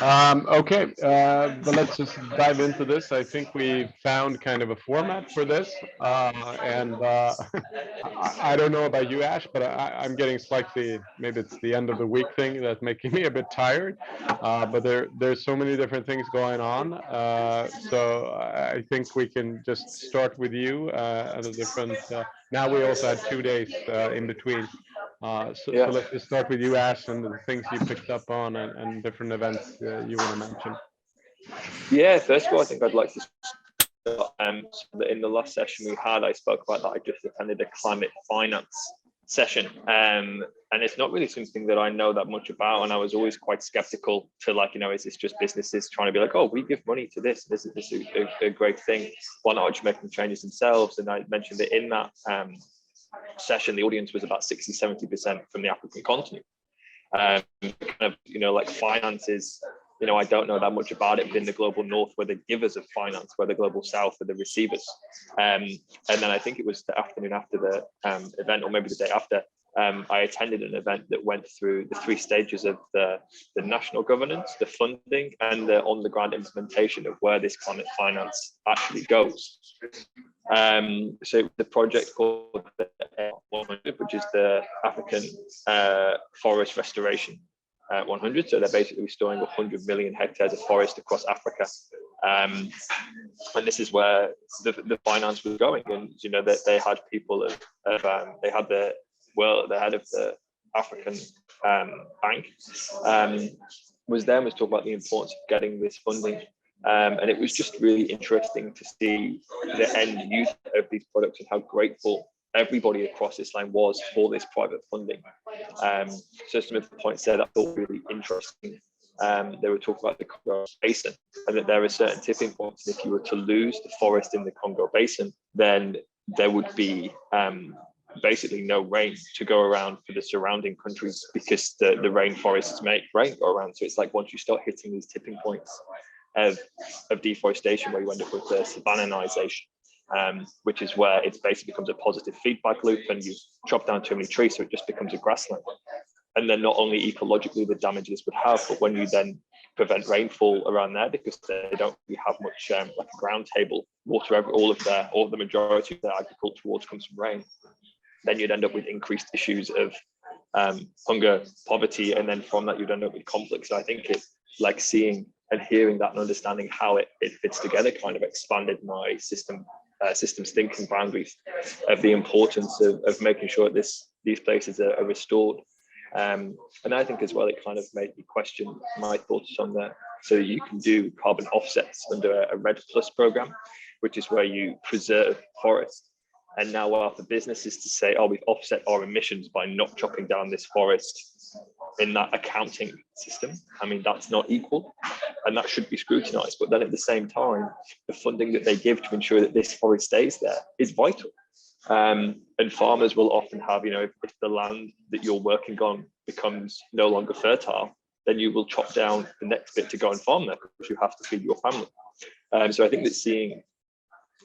Okay, but let's just dive into this. I think we found kind of a format for this, and I don't know about you, Ash, but I'm getting slightly, maybe it's the end of the week thing that's making me a bit tired. But there's so many different things going on, so I think we can just start with you and the different. Now we also had 2 days in between. So let's just start with you, Ash, and the things you picked up on and different events you want to mention. Yeah, first of all, I think I'd like to start, so that in the last session we had, I spoke about that I just attended a climate finance session, and it's not really something that I know that much about, and I was always quite skeptical to, like, is this just businesses trying to be like, oh, we give money to this is a great thing, why not just make them changes themselves? And I mentioned that in that session, the audience was about 60-70% from the African continent. Kind of, like finances, I don't know that much about it, but in the global north, we're the givers of finance, we're the global south are the receivers. And then I think it was the afternoon after the event, or maybe the day after, I attended an event that went through the 3 stages of the national governance, the funding, and the on-the-ground implementation of where this climate finance actually goes. So the project called the 100, which is the African Forest Restoration 100. So they're basically restoring 100 million hectares of forest across Africa. And this is where the finance was going. And, that they had people they had the head of the African bank was there and was talking about the importance of getting this funding. And it was just really interesting to see the end use of these products and how grateful everybody across this line was for this private funding. So some of the points there that I thought were really interesting. They were talking about the Congo Basin, and that there are certain tipping points. And if you were to lose the forest in the Congo Basin, then there would be basically no rain to go around for the surrounding countries, because the rainforests make rain go around. So it's like, once you start hitting these tipping points of deforestation, where you end up with the savannahization, which is where it basically becomes a positive feedback loop, and you chop down too many trees, so it just becomes a grassland. And then not only ecologically the damage this would have, but when you then prevent rainfall around there, because they don't really have much like a ground table water, all the majority of their agricultural water comes from rain, then you'd end up with increased issues of hunger, poverty, and then from that you'd end up with conflict. So I think it's like seeing and hearing that and understanding how it fits together kind of expanded my systems thinking boundaries of the importance of making sure that these places are restored. And I think as well, it kind of made me question my thoughts on that. So you can do carbon offsets under a RED Plus program, which is where you preserve forests. And now our for businesses to say, oh, we've offset our emissions by not chopping down this forest in that accounting system. I mean, that's not equal, and that should be scrutinized. But then at the same time, the funding that they give to ensure that this forest stays there is vital. And farmers will often have, if the land that you're working on becomes no longer fertile, then you will chop down the next bit to go and farm there, because you have to feed your family. So I think that seeing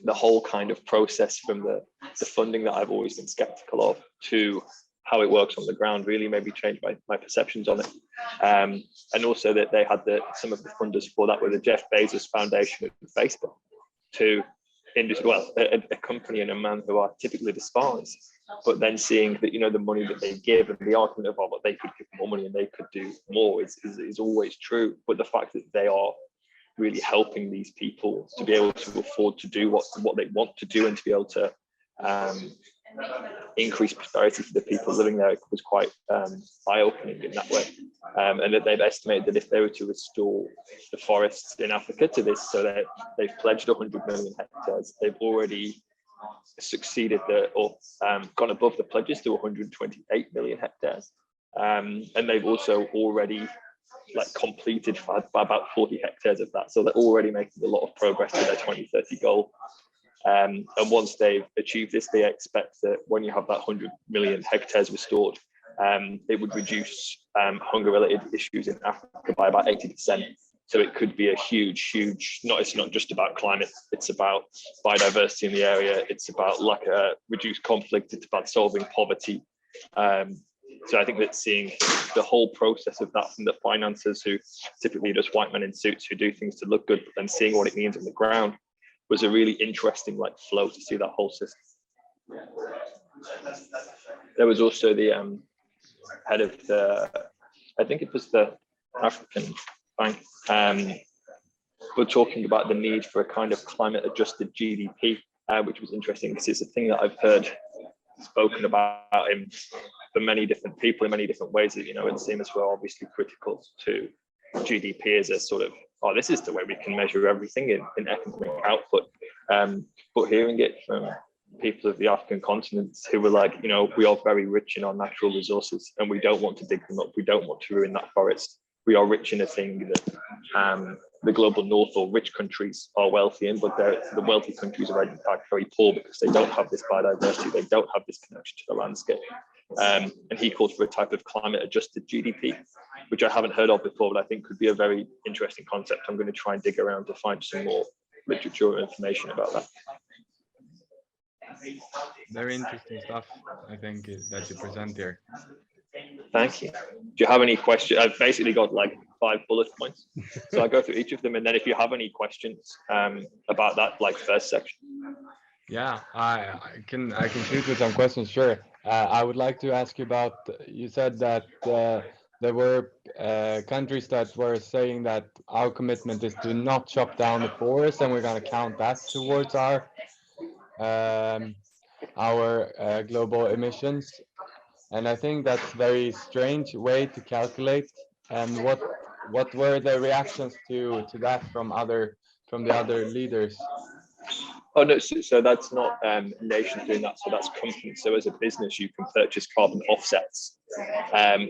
the whole kind of process from the funding that I've always been skeptical of to how it works on the ground really made me change my perceptions on it. And also that they had some of the funders for that were the Jeff Bezos Foundation of Facebook, to a company and a man who are typically despised, but then seeing that, the money that they give and the argument of, well, they could give more money and they could do more is always true. But the fact that they are really helping these people to be able to afford to do what they want to do, and to be able to increase prosperity for the people living there was quite eye-opening in that way. And that they've estimated that if they were to restore the forests in Africa to this, so that they've pledged 100 million hectares, they've already succeeded gone above the pledges to 128 million hectares. And they've also already completed by about 40 hectares of that. So they're already making a lot of progress to their 2030 goal. And once they've achieved this, they expect that when you have that 100 million hectares restored, it would reduce hunger-related issues in Africa by about 80%. So it could be a huge, it's not just about climate, it's about biodiversity in the area, it's about reduced conflict, it's about solving poverty. So I think that seeing the whole process of that from the financiers, who typically are just white men in suits who do things to look good, but then seeing what it means on the ground, was a really interesting like flow to see that whole system. There was also the head of the, I think it was the African Bank, we're talking about the need for a kind of climate adjusted GDP, which was interesting because it's a thing that I've heard spoken about him for many different people in many different ways. That, you know, it seems we're obviously critical to GDP as a sort of, oh, this is the way we can measure everything in economic output. But hearing it from people of the African continent who were like, you know, we are very rich in our natural resources and we don't want to dig them up. We don't want to ruin that forest. We are rich in a thing that the global north or rich countries are wealthy in, but the wealthy countries are in fact very poor because they don't have this biodiversity, they don't have this connection to the landscape. And he called for a type of climate adjusted GDP, which I haven't heard of before, but I think could be a very interesting concept. I'm going to try and dig around to find some more literature or information about that. Very interesting stuff, I think, that you present here. Thank you. Do you have any questions? I've basically got like 5 bullet points, so I'll go through each of them, and then if you have any questions about that, like first section. Yeah, I can shoot with some questions. Sure. I would like to ask you about. You said that there were countries that were saying that our commitment is to not chop down the forest, and we're going to count that towards our global emissions. And I think that's a very strange way to calculate. And what were the reactions to that from the other leaders? Oh no, so that's not nations doing that, so that's companies. So as a business, you can purchase carbon offsets,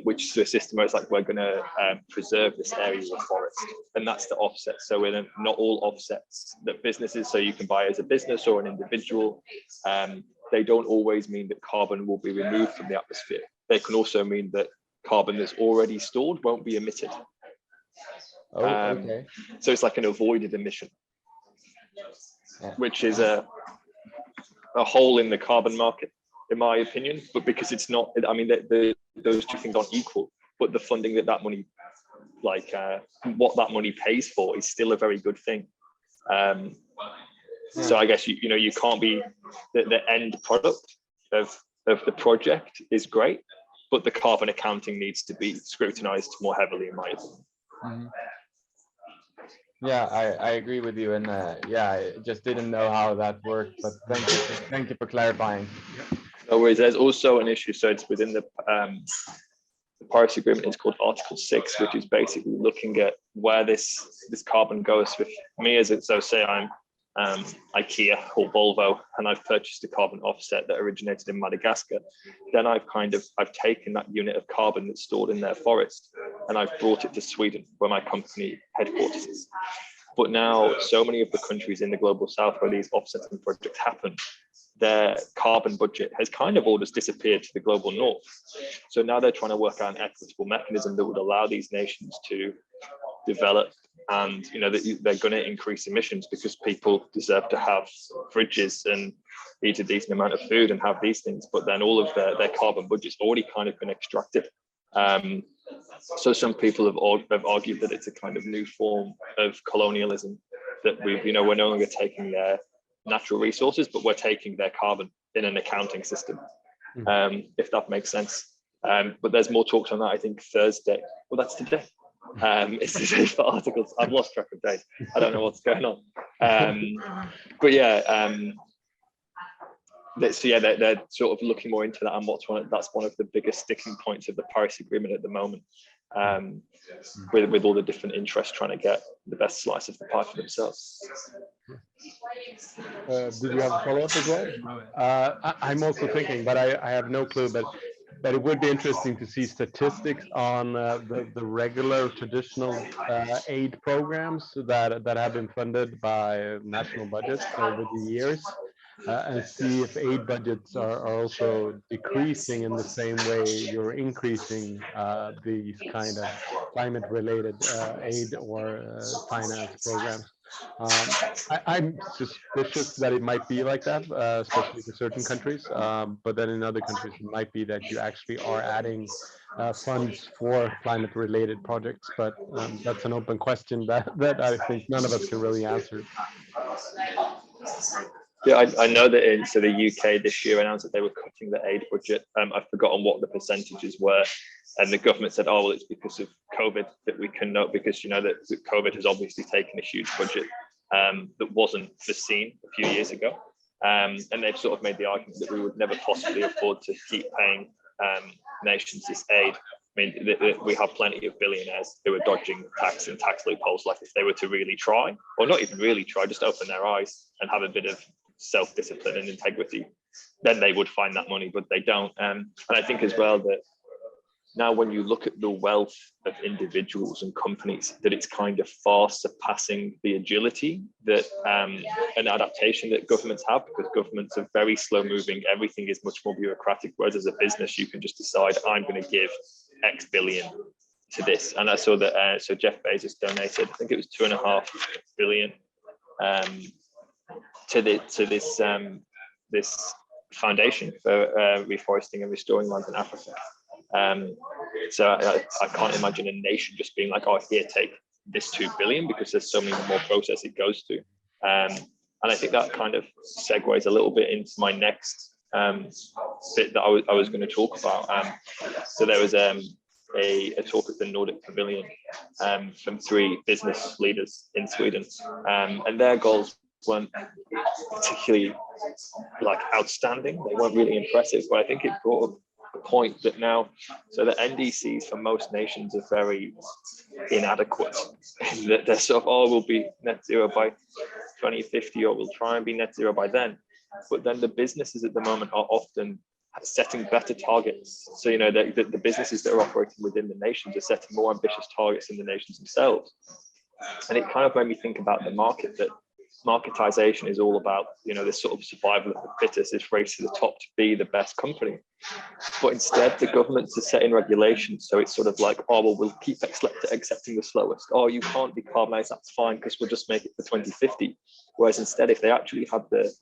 which is a system where it's like, we're going to preserve this area of forest, and that's the offset. So we're not all offsets that businesses, so you can buy as a business or an individual. They don't always mean that carbon will be removed from the atmosphere. They can also mean that carbon that's already stored won't be emitted. Oh, okay. So it's like an avoided emission, which is a hole in the carbon market, in my opinion. But because it's not, I mean, those two things aren't equal. But the funding that money, like what that money pays for, is still a very good thing. So I guess you can't be the end product of the project is great, but the carbon accounting needs to be scrutinized more heavily, in my opinion. Mm-hmm. Yeah, I agree with you, and yeah, I just didn't know how that worked, but thank you for clarifying. No worries. There's also an issue, so it's within the Paris Agreement. It's called Article 6, which is basically looking at where this carbon goes. With me, so say I'm IKEA or Volvo, and I've purchased a carbon offset that originated in Madagascar. Then I've taken that unit of carbon that's stored in their forest, and I've brought it to Sweden, where my company headquarters is. But now, so many of the countries in the global south where these offsetting projects happen, their carbon budget has kind of all just disappeared to the global north. So now they're trying to work out an equitable mechanism that would allow these nations to develop, and they're going to increase emissions because people deserve to have fridges and eat a decent amount of food and have these things, but then all of their carbon budget's already kind of been extracted. So some people have argued that it's a kind of new form of colonialism, that we're no longer taking their natural resources, but we're taking their carbon in an accounting system, if that makes sense. But there's more talks on that, I think Thursday. Well, that's today. It's today for articles. I've lost track of days. I don't know what's going on. But yeah, they're sort of looking more into that, and that's one of the biggest sticking points of the Paris Agreement at the moment, with all the different interests trying to get the best slice of the pie for themselves. Did you have a follow-up as well? I'm also thinking, but I have no clue, but it would be interesting to see statistics on the regular traditional aid programs that have been funded by national budgets over the years. and see if aid budgets are also decreasing in the same way you're increasing these kind of climate-related aid or finance programs. I'm suspicious that it might be like that, especially for certain countries. But then in other countries, it might be that you actually are adding funds for climate-related projects. But that's an open question that I think none of us can really answer. Yeah, I know that the UK this year announced that they were cutting the aid budget. I've forgotten what the percentages were, and the government said, "Oh, well, it's because of COVID that we can note because that COVID has obviously taken a huge budget that wasn't foreseen a few years ago." And they've sort of made the argument that we would never possibly afford to keep paying nations this aid. I mean, we have plenty of billionaires who are dodging tax and tax loopholes. Like if they were to really try, or not even really try, just open their eyes and have a bit of self-discipline and integrity, then they would find that money, but they don't. And I think as well that now when you look at the wealth of individuals and companies, that it's kind of far surpassing the agility that an adaptation that governments have, because governments are very slow moving. Everything is much more bureaucratic, whereas as a business, you can just decide, I'm going to give X billion to this. And I saw that, so Jeff Bezos donated, I think it was $2.5 billion to this foundation for reforesting and restoring lands in Africa. So I can't imagine a nation just being like, oh, here, take this 2 billion, because there's so many more process it goes to. And I think that kind of segues a little bit into my next bit that I was going to talk about. So there was a talk at the Nordic Pavilion from 3 business leaders in Sweden, and their goals weren't particularly like outstanding. They weren't really impressive, but I think it brought up the point that now, so the NDCs for most nations are very inadequate. That they're sort of, oh, we'll be net zero by 2050, or we'll try and be net zero by then. But then the businesses at the moment are often setting better targets. So, the businesses that are operating within the nations are setting more ambitious targets than the nations themselves. And it kind of made me think about the market, that marketization is all about, this sort of survival of the fittest, this race to the top to be the best company. But instead, the governments are setting regulations. So it's sort of like, oh, well, we'll keep accepting the slowest. Oh, you can't decarbonize, that's fine, because we'll just make it for 2050. Whereas instead, if they actually had the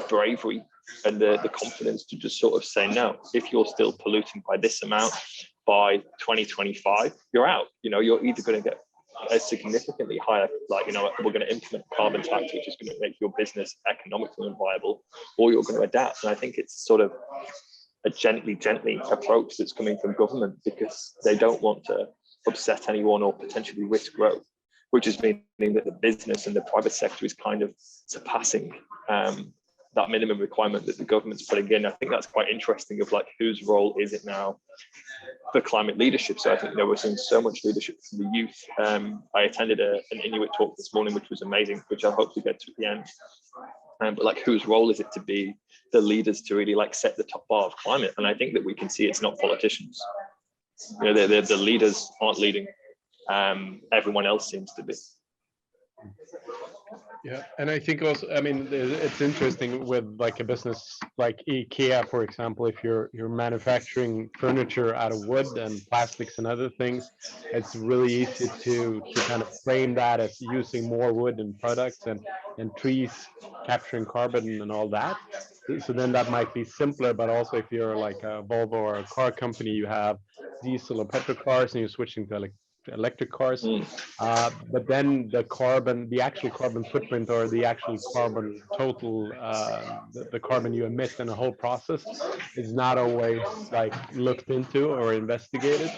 bravery and the confidence to just sort of say, no, if you're still polluting by this amount by 2025, you're out. You're either going to get a significantly higher, we're going to implement carbon tax, which is going to make your business economically unviable, or you're going to adapt. And I think it's sort of a gently approach that's coming from government, because they don't want to upset anyone or potentially risk growth, which is meaning that the business and the private sector is kind of surpassing that minimum requirement that the government's putting in. I think that's quite interesting, of like, whose role is it now for climate leadership? So I think we're seeing so much leadership from the youth. I attended an Inuit talk this morning, which was amazing, which I'll hopefully get to at the end. But like, whose role is it to be the leaders to really set the top bar of climate? And I think that we can see it's not politicians. The leaders aren't leading. Everyone else seems to be. Yeah, and I think also, it's interesting with like a business like IKEA, for example. If you're manufacturing furniture out of wood and plastics and other things, it's really easy to kind of frame that as using more wood in products and trees capturing carbon and all that. So then that might be simpler. But also, if you're like a Volvo or a car company, you have diesel or petrol cars, and you're switching to electric cars, but then the actual carbon footprint, or the actual carbon total, the carbon you emit in the whole process, is not always like looked into or investigated.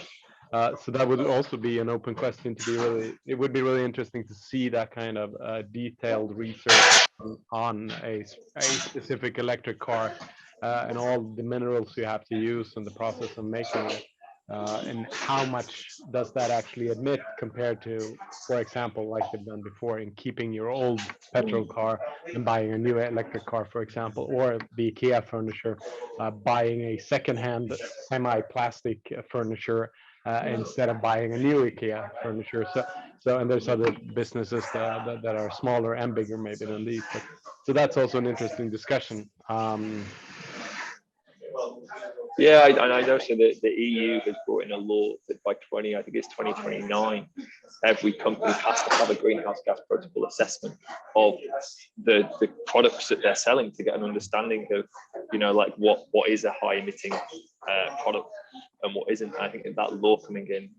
So that would also be an open question to be really. It would be really interesting to see that kind of detailed research on a specific electric car, and all the minerals you have to use in the process of making it. And how much does that actually emit compared to, for example, like they've done before, in keeping your old petrol car and buying a new electric car, for example, or the IKEA furniture, buying a second-hand semi-plastic furniture instead of buying a new IKEA furniture. So and there's other businesses that are smaller and bigger maybe than these. But So that's also an interesting discussion. Yeah, I know. So the EU has brought in a law that by I think it's 2029, every company has to have a greenhouse gas protocol assessment of the products that they're selling to get an understanding of, like what is a high emitting product and what isn't. I think that law coming in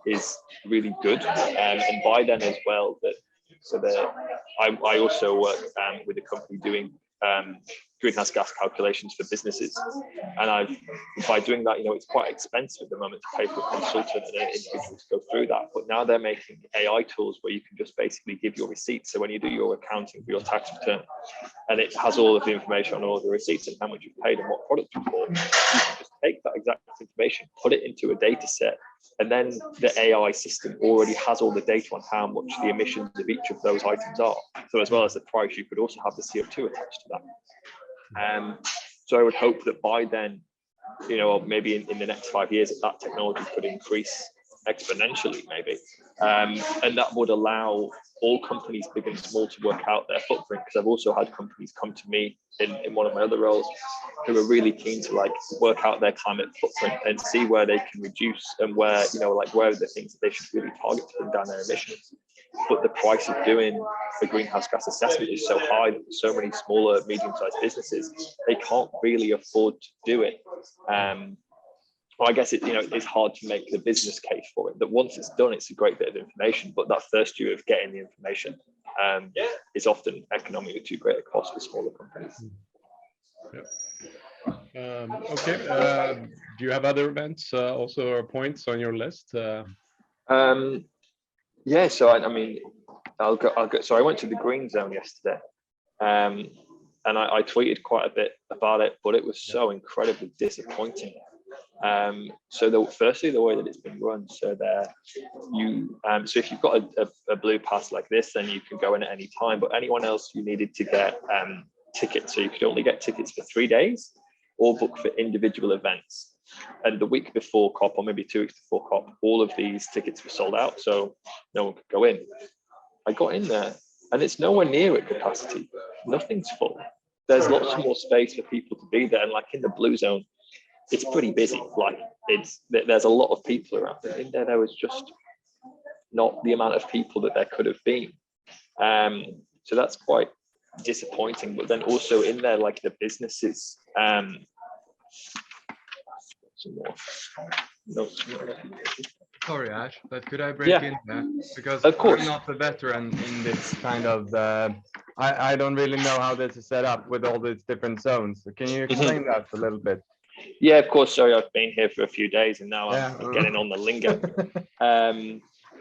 is really good, and by then as well I also work with a company doing greenhouse gas calculations for businesses, and by doing that, it's quite expensive at the moment to pay for a consultant and an individual to go through that. But now they're making AI tools where you can just basically give your receipts. So when you do your accounting for your tax return, and it has all of the information on all the receipts and how much you've paid and what product you bought, you can just take that exact information, put it into a data set, and then the AI system already has all the data on how much the emissions of each of those items are. So as well as the price, you could also have the CO2 attached to that. So I would hope that by then, maybe in the next 5 years, that technology could increase exponentially, maybe. And that would allow all companies, big and small, to work out their footprint. Because I've also had companies come to me in one of my other roles who are really keen to work out their climate footprint and see where they can reduce and where, where are the things that they should really target to bring down their emissions. But the price of doing the greenhouse gas assessment is so high that so many smaller, medium-sized businesses, they can't really afford to do it. Well, I guess it's hard to make the business case for it. That once it's done, it's a great bit of information. But that first year of getting the information is often economically too great a cost for smaller companies. Yeah. Okay. Do you have other events also or points on your list? Yeah. So I'll go. So I went to the Green Zone yesterday, and I tweeted quite a bit about it, but it was so incredibly disappointing. So firstly, the way that it's been run, so so if you've got a blue pass like this, then you can go in at any time. But anyone else, you needed to get tickets, so you could only get tickets for 3 days, or book for individual events. And the week before COP, or maybe 2 weeks before COP, all of these tickets were sold out, so no one could go in. I got in there, and it's nowhere near at capacity. Nothing's full. There's lots more space for people to be there, and in the blue zone, it's pretty busy. There's a lot of people around. And in there was just not the amount of people that there could have been. So that's quite disappointing. But then also in there, the businesses. Some more. No. Sorry, Ash, but could I break in there? Because of course. I'm not a veteran in this kind of. I don't really know how this is set up with all these different zones. So can you explain that a little bit? Yeah, of course. Sorry, I've been here for a few days and now I'm getting on the lingo.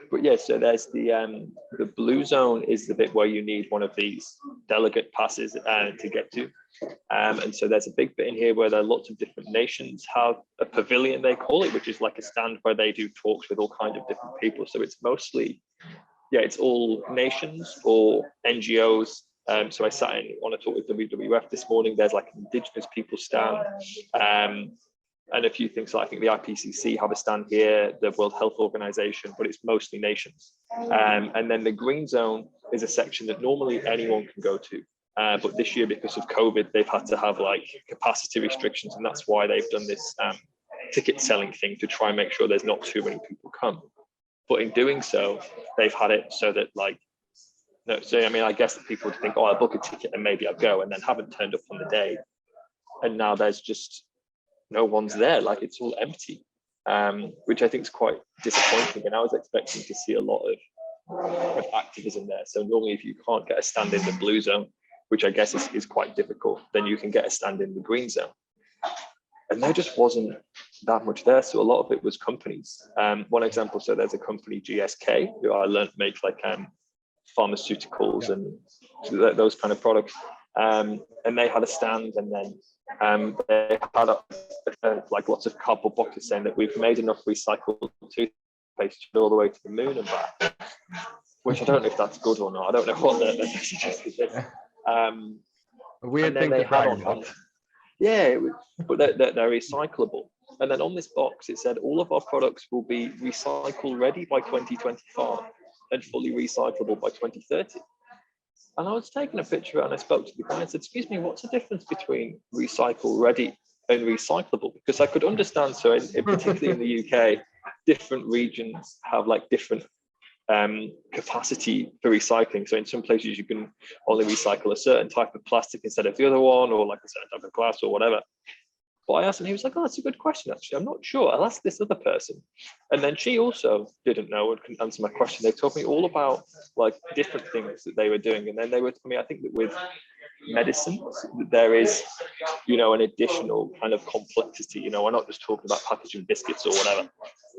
But yeah, so there's the blue zone is the bit where you need one of these delegate passes to get to. And so there's a big bit in here where there are lots of different nations have a pavilion, they call it, which is like a stand where they do talks with all kinds of different people. So it's mostly, it's all nations or NGOs. So I sat in on a talk with WWF this morning. There's an Indigenous people stand, and a few things. So I think the IPCC have a stand here, the World Health Organization, but it's mostly nations. And then the green zone is a section that normally anyone can go to. But this year, because of COVID, they've had to have capacity restrictions, and that's why they've done this ticket selling thing to try and make sure there's not too many people come. But in doing so, they've had it so that no, so I guess that people would think, oh, I'll book a ticket and maybe I'll go, and then haven't turned up on the day, and now there's just no one's there. It's all empty, which I think is quite disappointing. And I was expecting to see a lot of activism there. So normally, if you can't get a stand in the blue zone, which I guess is quite difficult, then you can get a stand in the green zone. And there just wasn't that much there. So a lot of it was companies. One example, so there's a company, GSK, who I learned make pharmaceuticals and those kind of products. And they had a stand, and then they had lots of cardboard boxes saying that we've made enough recycled toothpaste to go all the way to the moon and back, which I don't know if that's good or not. I don't know what the message is. A weird thing to brag about. Yeah, but they're recyclable. And then on this box, it said all of our products will be recycle ready by 2025 and fully recyclable by 2030. And I was taking a picture and I spoke to the guy and said, excuse me, what's the difference between recycle ready and recyclable? Because I could understand, so particularly in the UK, different regions have like different capacity for recycling. So in some places you can only recycle a certain type of plastic instead of the other one, or like a certain type of glass or whatever. But I asked him, he was like, oh, that's a good question, actually. I'm not sure. I'll ask this other person. And then she also didn't know and couldn't answer my question. They told me all about like different things that they were doing. And then they were, I mean, I think that with medicines, there is, you know, an additional kind of complexity. You know, we're not just talking about packaging biscuits or whatever.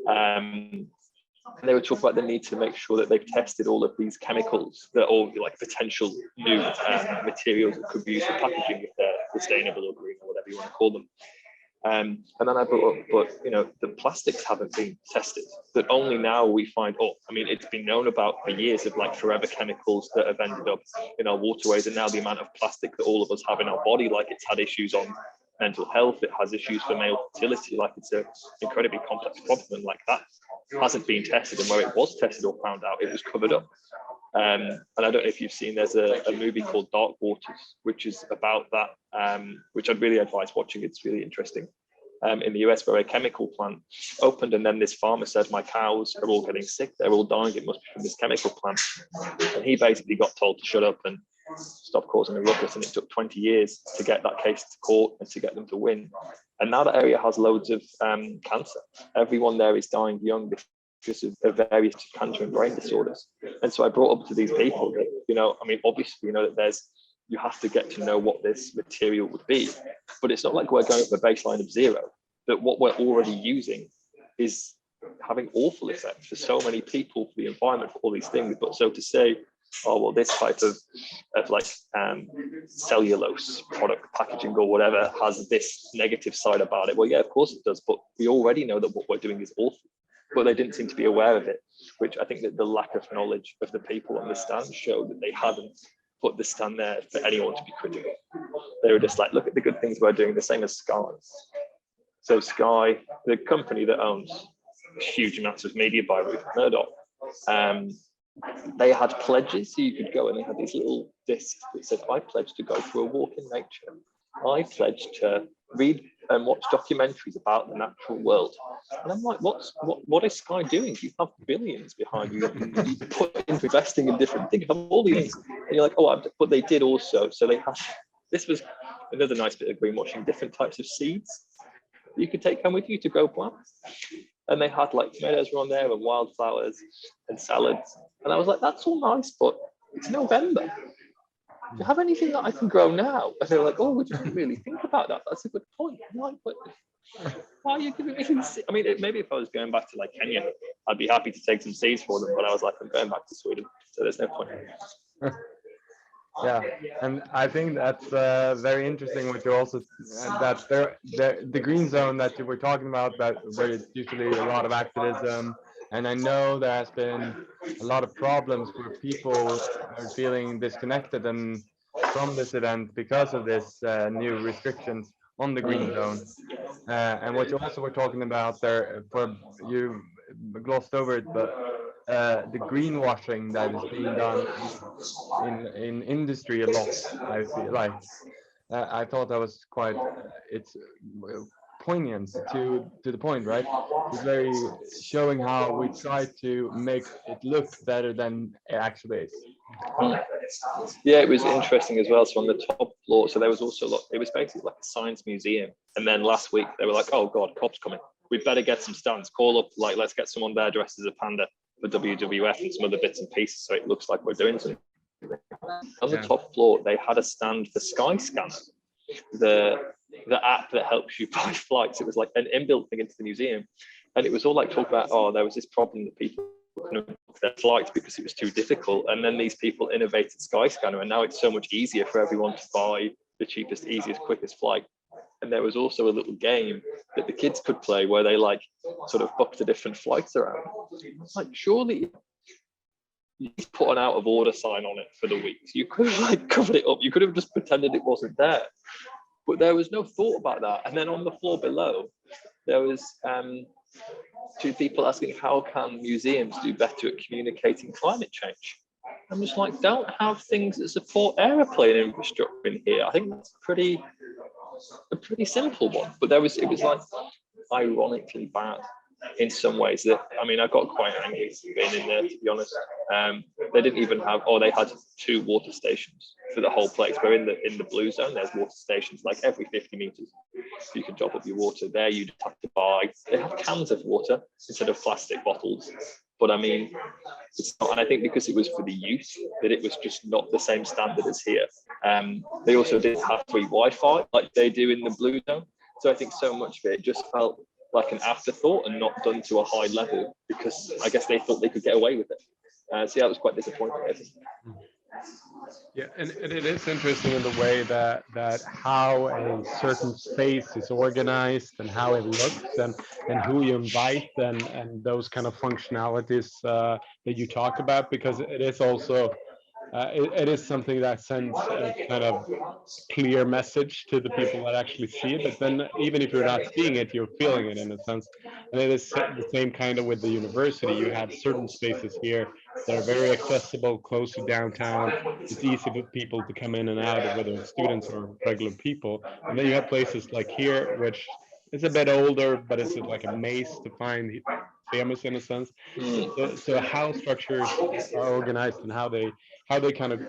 And they were talking about the need to make sure that they've tested all of these chemicals that all like potential new materials that could be used for packaging if they're sustainable or green or whatever you want to call them. And then I brought up, but you know, the plastics haven't been tested. That only now we find, oh, I mean, it's been known about for years of like forever chemicals that have ended up in our waterways, and now the amount of plastic that all of us have in our body, like it's had issues on mental health, it has issues for male fertility, like it's an incredibly complex problem, and like that hasn't been tested, and where it was tested or found out, it was covered up. And I don't know if you've seen, there's a movie called Dark Waters, which is about that, which I'd really advise watching. It's really interesting. In the US, where a chemical plant opened, and then this farmer said, my cows are all getting sick, they're all dying, it must be from this chemical plant. And he basically got told to shut up and stop causing a ruckus, and it took 20 years to get that case to court and to get them to win. And now that area has loads of cancer. Everyone there is dying young because of various cancer and brain disorders. And so I brought up to these people that, you know, I mean, obviously, you know, that you have to get to know what this material would be, but it's not like we're going up a baseline of zero, that what we're already using is having awful effects for so many people, for the environment, for all these things. But so to say, oh, well, this type of like cellulose product packaging or whatever has this negative side about it. Well, yeah, of course it does, but we already know that what we're doing is awful, but they didn't seem to be aware of it, which I think that the lack of knowledge of the people on the stand showed that they hadn't put the stand there for anyone to be critical. They were just like, look at the good things we're doing, the same as Sky. So Sky, the company that owns huge amounts of media by Rupert Murdoch, they had pledges, so you could go and they had these little discs that said, I pledge to go for a walk in nature. I pledge to read and watch documentaries about the natural world. And I'm like, what is Sky doing? You have billions behind you. You put into investing in different things, all these things. And you're like, oh, but they did also. So they had, this was another nice bit of greenwashing, different types of seeds that you could take home with you to grow plants. And they had like tomatoes were on there and wildflowers and salads. And I was like, that's all nice, but it's November. Do you have anything that I can grow now? And they're like, oh, we didn't really think about that. That's a good point. I'm like, but why are you giving me these? I mean, maybe if I was going back to like Kenya, I'd be happy to take some seeds for them. But I was like, I'm going back to Sweden, so there's no point. Yeah, and I think that's very interesting. What you also that the green zone that you were talking about, that where it's usually a lot of activism, and I know there has been a lot of problems where people are feeling disconnected and from this event because of this new restrictions on the green zone. And what you also were talking about there, for you glossed over it, but the greenwashing that is being done in industry a lot, I feel like. I thought that was quite, it's poignant to the point, right? It's very showing how we try to make it look better than it actually is. Yeah, it was interesting as well. So on the top floor, so there was also it was basically like a science museum. And then last week they were like, oh God, COP's coming. We'd better get some stands. Call up, like, let's get someone there dressed as a panda for WWF and some other bits and pieces, so it looks like we're doing something. On the top floor, they had a stand for Skyscanner, the app that helps you buy flights. It was like an inbuilt thing into the museum, and it was all like talk about, oh, there was this problem that people couldn't book their flights because it was too difficult, and then these people innovated Skyscanner, and now it's so much easier for everyone to buy the cheapest, easiest, quickest flight. And there was also a little game that the kids could play where they like sort of booked the different flights around. It's like, surely you put an out of order sign on it for the week. You could have like covered it up. You could have just pretended it wasn't there. But there was no thought about that. And then on the floor below, there was two people asking, how can museums do better at communicating climate change? I'm just like, don't have things that support aeroplane infrastructure in here. I think that's a pretty simple one. But it was like ironically bad in some ways. That, I mean, I got quite angry being in there, to be honest. They didn't even have, or they had 2 water stations for the whole place. We're in the blue zone. There's water stations like every 50 meters. So you can top up your water there. You'd have to buy. They have cans of water instead of plastic bottles. But I mean, it's not, and I think because it was for the youth, that it was just not the same standard as here. They also didn't have free Wi-Fi like they do in the blue zone. So I think so much of it just felt like an afterthought and not done to a high level, because I guess they thought they could get away with it. So yeah, it was quite disappointing, I think. Yeah, and it is interesting in the way that how a certain space is organized and how it looks, and who you invite, and those kind of functionalities that you talk about, because it is also it is something that sends a kind of clear message to the people that actually see it. But then even if you're not seeing it, you're feeling it in a sense. And it is the same kind of with the university. You have certain spaces here that are very accessible, close to downtown. It's easy for people to come in and out, whether it's students or regular people. And then you have places like here, which is a bit older, but it's like a maze to find CEMUS in a sense. So how structures are organized and how they kind of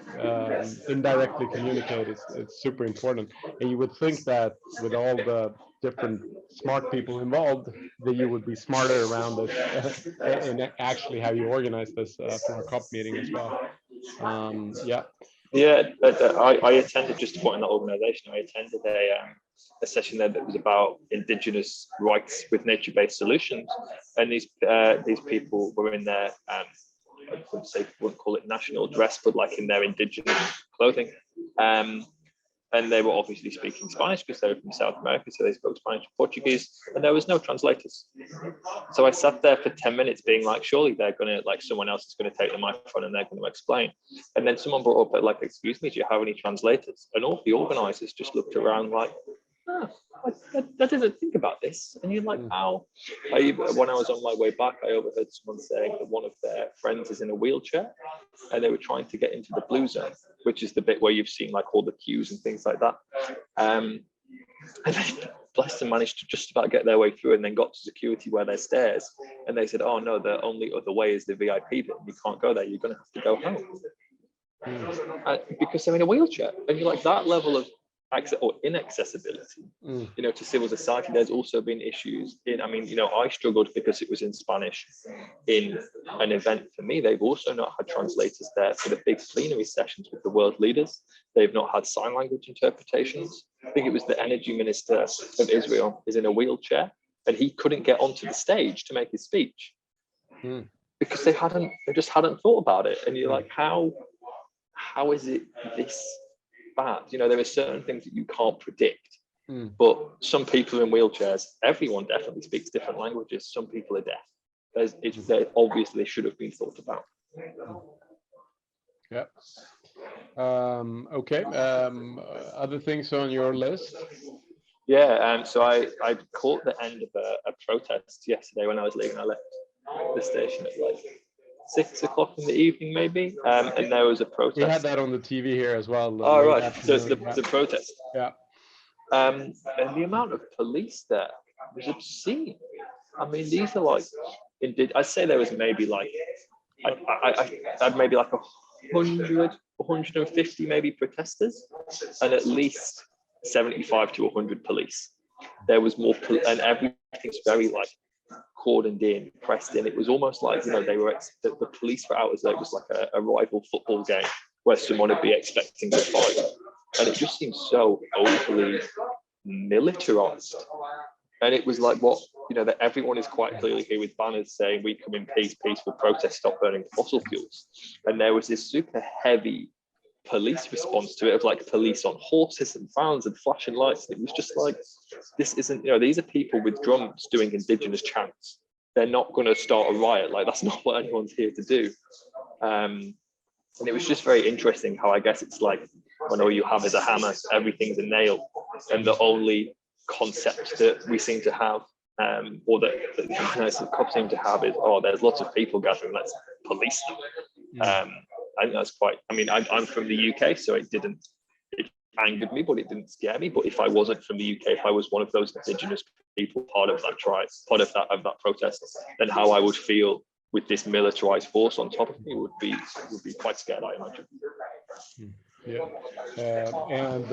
indirectly communicate is it's super important. And you would think that with all the different smart people involved, that you would be smarter around this and actually how you organize this for a COP meeting as well. Yeah. Yeah, I attended, just to point in that organisation, I attended a session there that was about Indigenous rights with nature-based solutions, and these people were in their I wouldn't call it national dress, but like in their Indigenous clothing, and they were obviously speaking Spanish because they were from South America, so they spoke Spanish and Portuguese, and there was no translators. So I sat there for 10 minutes being like, surely they're going to, like, someone else is going to take the microphone and they're going to explain. And then someone brought up, like, excuse me, do you have any translators? And all the organizers just looked around like, I didn't think about this. And you're like, how? When I was on my way back, I overheard someone saying that one of their friends is in a wheelchair and they were trying to get into the blue zone, which is the bit where you've seen like all the queues and things like that. And they, bless them, managed to just about get their way through and then got to security where there's stairs. And they said, oh no, the only other way is the VIP bit. You can't go there. You're going to have to go home. Because they're in a wheelchair. And you're like, that level of access or inaccessibility, to civil society. There's also been issues in, I struggled because it was in Spanish in an event for me. They've also not had translators there for the big plenary sessions with the world leaders. They've not had sign language interpretations. I think it was the energy minister of Israel is in a wheelchair and he couldn't get onto the stage to make his speech because they just hadn't thought about it. And you're like, how is it this bad? There are certain things that you can't predict, but some people in wheelchairs, everyone definitely speaks different languages. Some people are deaf. Obviously should have been thought about. Yeah. Okay. Other things on your list? Yeah. So I caught the end of a protest yesterday when I was leaving. I left the station at like 6 o'clock in the evening, maybe, and there was a protest. We had that on the TV here as well. Oh, right. So it's the protest. Yeah. And the amount of police there was obscene. These are like, I'd say there was maybe like, I'd maybe like 100, 150 maybe protesters, and at least 75 to 100 police. There was more, and everything's very like cordoned in, pressed in. It was almost like, they were the police were out as though it was like a rival football game where someone would be expecting to fight, and it just seems so overly militarized. And it was like that everyone is quite clearly here with banners saying we come in peace, peaceful protest, stop burning fossil fuels. And there was this super heavy police response to it of like police on horses and vans and flashing lights. And it was just like, this isn't, these are people with drums doing indigenous chants. They're not going to start a riot. Like, that's not what anyone's here to do. And it was just very interesting how I guess it's like when all you have is a hammer, everything's a nail, and the only concept that we seem to have, or that the cops seem to have, is, there's lots of people gathering, let's police them. I think that's quite, I mean, I'm from the UK, so it angered me, but it didn't scare me. But if I wasn't from the UK, if I was one of those indigenous people, part of that tribe, part of that protest, then how I would feel with this militarized force on top of me would be quite scared, I imagine. Yeah, and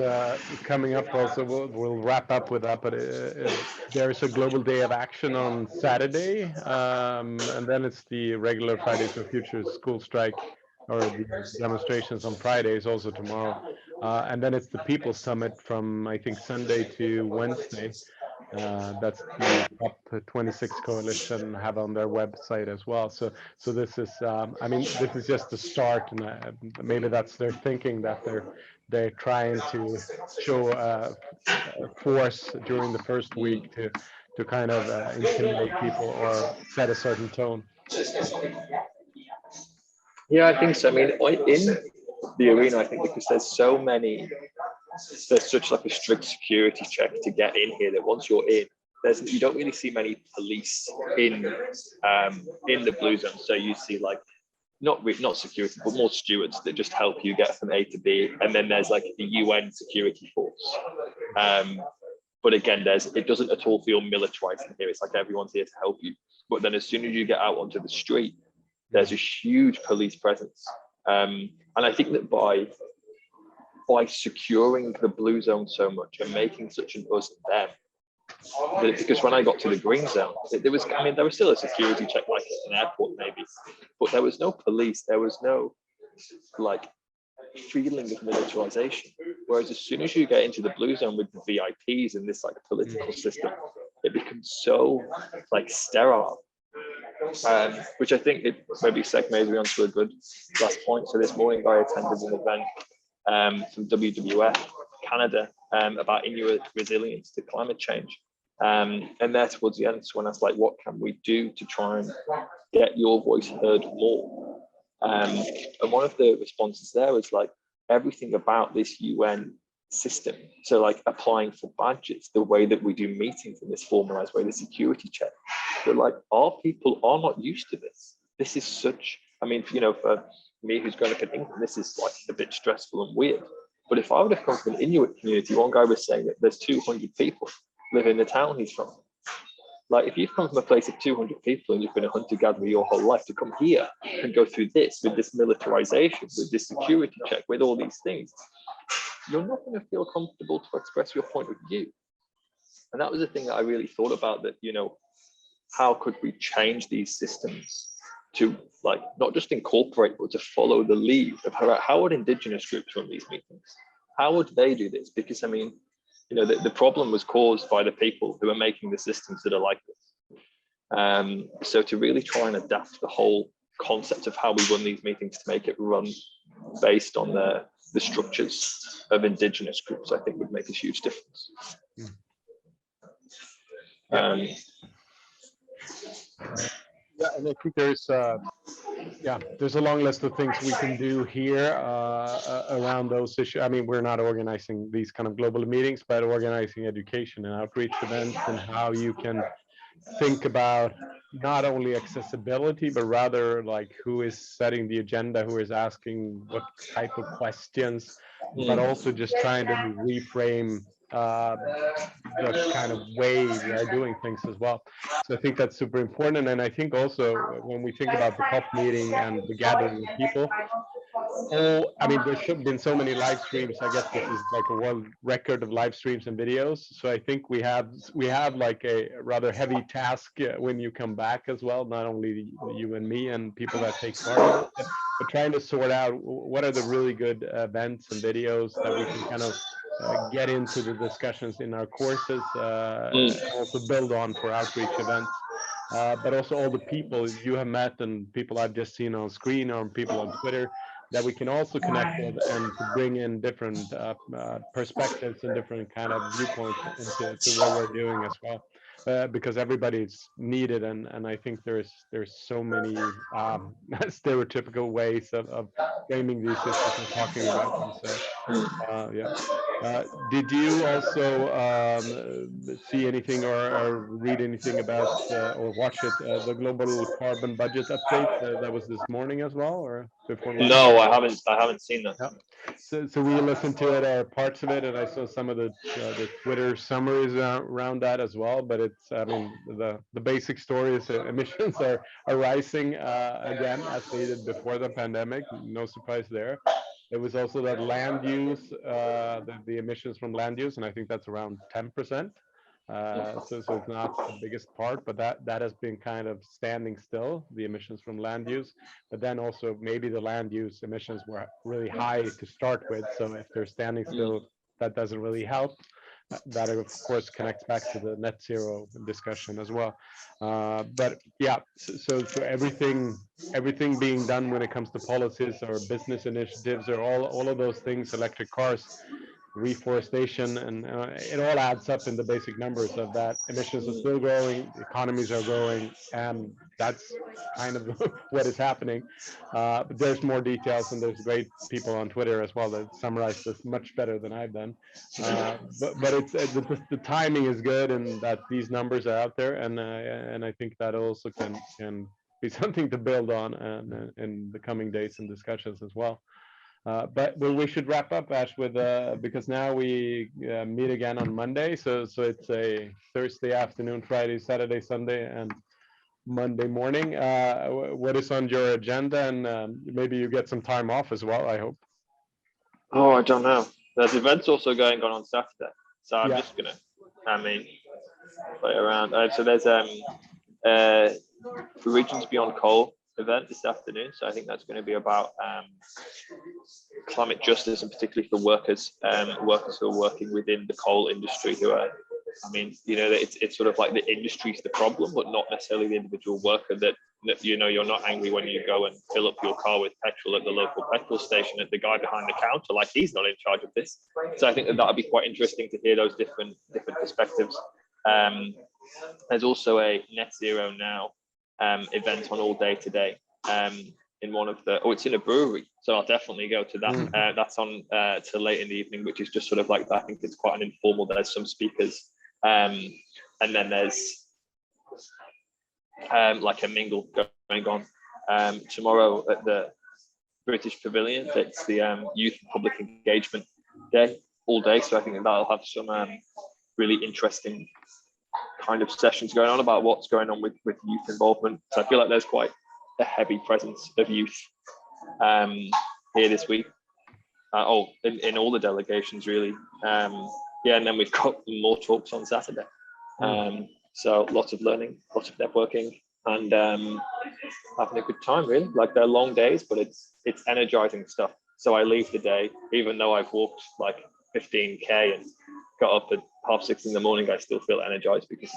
coming up also, we'll wrap up with that, but there's a global day of action on Saturday, and then it's the regular Fridays for Future school strike, or the demonstrations on Fridays also tomorrow, and then it's the People's Summit from, I think, Sunday to Wednesday. That's the COP26 coalition have on their website as well. So this is, I mean, this is just the start, and maybe that's their thinking, that they're trying to show force during the first week to kind of intimidate people or set a certain tone. Yeah, I think so. I mean, in the arena, I think because there's such like a strict security check to get in here, that once you're in, you don't really see many police in the blue zone. So you see like not security, but more stewards that just help you get from A to B. And then there's like the UN security force. But again, it doesn't at all feel militarized in here. It's like everyone's here to help you. But then as soon as you get out onto the street, there's a huge police presence. And I think that by securing the blue zone so much and making such an us and them, because when I got to the green zone, there was still a security check like at an airport maybe, but there was no police, there was no like feeling of militarization. Whereas as soon as you get into the blue zone with the VIPs and this like political system, it becomes so like sterile. Which I think it maybe segues me onto a good last point. So this morning I attended an event from WWF Canada about Inuit resilience to climate change. And there towards the end, so when I was like, what can we do to try and get your voice heard more? And one of the responses there was like, everything about this UN system, so like applying for badges, the way that we do meetings in this formalized way, the security check, but like our people are not used to this. This is such, I mean, you know, for me who's grown up in England, this is like a bit stressful and weird. But if I would have come from an Inuit community, one guy was saying that there's 200 people live in the town he's from. Like if you've come from a place of 200 people and you've been a hunter-gatherer your whole life, to come here and go through this, with this militarization, with this security check, with all these things, you're not going to feel comfortable to express your point of view. And that was the thing that I really thought about, that, you know, how could we change these systems to like not just incorporate, but to follow the lead of how would indigenous groups run these meetings? How would they do this? Because I mean, you know, the problem was caused by the people who are making the systems that are like this. So to really try and adapt the whole concept of how we run these meetings to make it run based on the structures of indigenous groups, I think would make a huge difference. Yeah, and I think there's a long list of things we can do here around those issues. I mean, we're not organizing these kind of global meetings, but organizing education and outreach events, and how you can think about not only accessibility, but rather like who is setting the agenda, who is asking what type of questions, but also just trying to reframe the kind of way we are doing things as well. So I think that's super important. And I think also when we think about the COP meeting and the gathering of people, I mean, there's been so many live streams. I guess this is like a world record of live streams and videos. So I think we have like a rather heavy task when you come back as well, not only you and me and people that take part of it, but trying to sort out what are the really good events and videos that we can kind of get into the discussions in our courses, also build on for outreach events, but also all the people you have met and people I've just seen on screen, or people on Twitter, that we can also connect with and to bring in different perspectives and different kind of viewpoints into what we're doing as well. Because everybody's needed, and I think there's so many stereotypical ways of framing these issues and talking about them. So yeah. Did you also see anything or read anything about or watch it, the global carbon budget update that was this morning as well, or before lunch? No, I haven't seen that. Yeah. So we listened to it, or parts of it, and I saw some of the Twitter summaries around that as well. But it's, I mean, the basic story is emissions are rising again as they did before the pandemic. No surprise there. It was also that land use, the emissions from land use, and I think that's around 10%. So it's not the biggest part, but that has been kind of standing still, the emissions from land use. But then also maybe the land use emissions were really high to start with. So if they're standing Mm. still, that doesn't really help. That of course connects back to the net zero discussion as well. But yeah, so everything being done when it comes to policies or business initiatives or all of those things, electric cars, reforestation, and it all adds up in the basic numbers of that. Emissions are still growing, economies are growing, and that's kind of what is happening. But there's more details, and there's great people on Twitter as well that summarize this much better than I've done. But it's the timing is good, and that these numbers are out there, and I think that also can be something to build on and in the coming days and discussions as well. But well, we should wrap up, Ash, with because now we meet again on Monday. So it's a Thursday afternoon, Friday, Saturday, Sunday, and Monday morning. What is on your agenda? And maybe you get some time off as well, I hope. Oh, I don't know. There's events also going on Saturday, so I'm Yeah. just gonna, I mean, play around. So there's uh, Regions Beyond Coal event this afternoon. So I think that's going to be about climate justice, and particularly for workers who are working within the coal industry, who are, I mean, it's sort of like the industry's the problem, but not necessarily the individual worker. That you're not angry when you go and fill up your car with petrol at the local petrol station, at the guy behind the counter, like he's not in charge of this. So I think that would be quite interesting to hear those different perspectives. There's also a Net Zero Now event on all day today. In one of the, it's in a brewery, so I'll definitely go to that. That's on till late in the evening, which is just sort of like, I think it's quite an informal. There's some speakers, and then there's like a mingle going on tomorrow at the British Pavilion. It's the Youth Public Engagement Day all day, so I think that'll have some really interesting kind of sessions going on about what's going on with youth involvement. So I feel like there's quite a heavy presence of youth here this week. In all the delegations really. And then we've got more talks on Saturday. So lots of learning, lots of networking, and having a good time really. Like, they're long days, but it's energizing stuff. So I leave the day, even though I've walked like 15k and got up at 6:30 in the morning, I still feel energized, because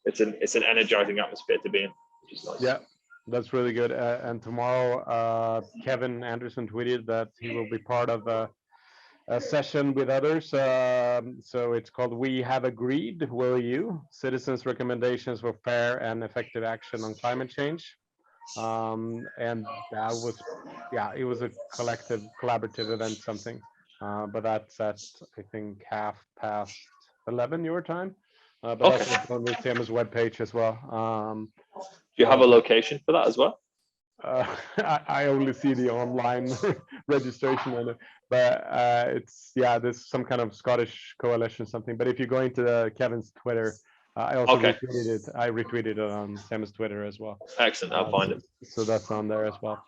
it's an energizing atmosphere to be in, which is nice. Yeah, that's really good. And tomorrow, Kevin Anderson tweeted that he will be part of a session with others. So it's called "We Have Agreed, Will You? Citizens' Recommendations for Fair and Effective Action on Climate Change." And that was, yeah, it was a collaborative event, something. But that's at, I think, 11:30 your time. But Okay. that's also on the CEMUS webpage as well. Do you have a location for that as well? I only see the online registration on it, but there's some kind of Scottish coalition something. But if you go into Kevin's Twitter, I also retweeted it. I retweeted it on Sam's Twitter as well. Excellent, I'll find it. So that's on there as well.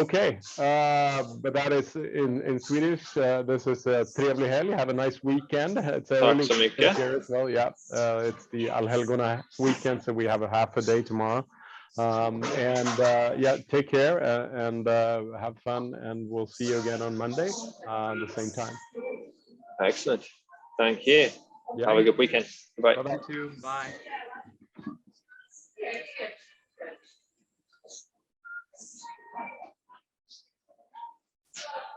Okay, but that is in Swedish. This is trevlig helg. Have a nice weekend. It's early here as well. Yeah, it's the Allhelgona weekend, so we have a half a day tomorrow. Take care and have fun, and we'll see you again on Monday at the same time. Excellent. Thank you. Yeah. Have a good weekend. Bye. Bye. You too. Bye.